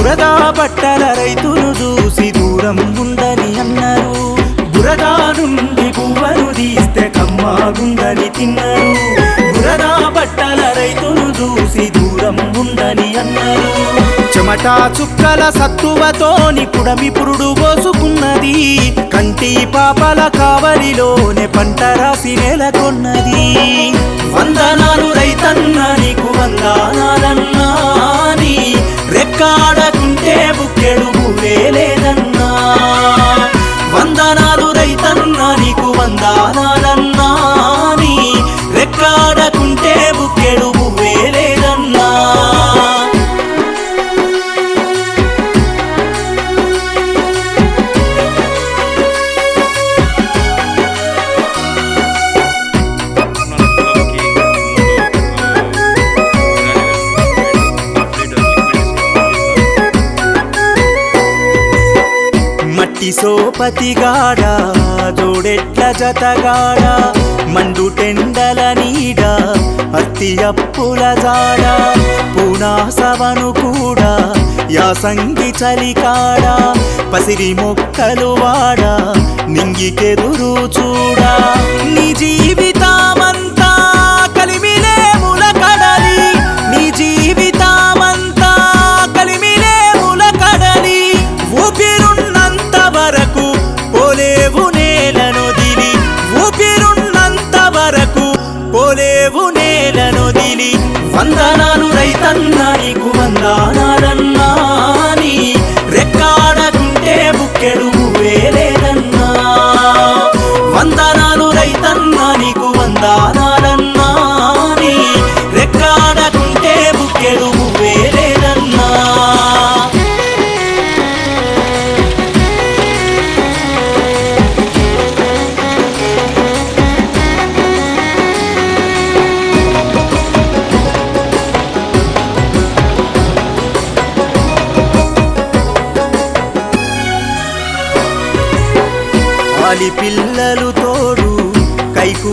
బురదా బట్టల రైతును చూసి దూరం ఉండని అన్నారు. బురదా నుండి పువ్వను తీస్తే కమ్మాగుందని తిన్నారు. బురదా బట్టల రైతును చూసి దూరం ఉండని అన్నారు. చెమటా చుక్కల సత్తువతోని పుడమి పురుడు పోసుకున్నది. కంటి పాపల కావలిలోనే పంట రాసి నెలకొన్నది. వందనాలు రైతన్న నీకు వందనాలన్నా, నీ రెక్కాడకుంటే బుక్కెడు భూవే లేదన్నా. వందనాలు రైతన్న నీకు వందనాలన్నా, నీ రెక్కాడకుంటే బుక్కెడు భూవే లేదన్నా. మట్టి సోపతిగాడ జోడెట్ల జతగాడ మండు టెండల నీడ అత్తి అప్పుల జాడ పూనాసవను కూడా యాసంగి చలికాడ పసిరి మొక్కలు వాడ నింగికెదురు చూడా. నీ జీవితమంతా కలిమిలే ములకడలి, నీ జీవితమంతా కలిమిలే ములకడలి. ఊపిరున్నంత వరకు పోలేవు నేలనొదిలి, ఊపిరున్నంత వరకు పోలేవు నేలనొదిలి. వందనాలు రైతన్న నీకు వందనాలన్నా, నీ రెక్కాడకుంటే బుక్కెడు భూవే లేదన్నా. వందనాలు రైతన్న నీకు వందనాలన్నా, నీ రెక్కాడకుంటే బుక్కెడు భూవే లేదన్నా. ఆలి పిల్లలు తోడు కైకు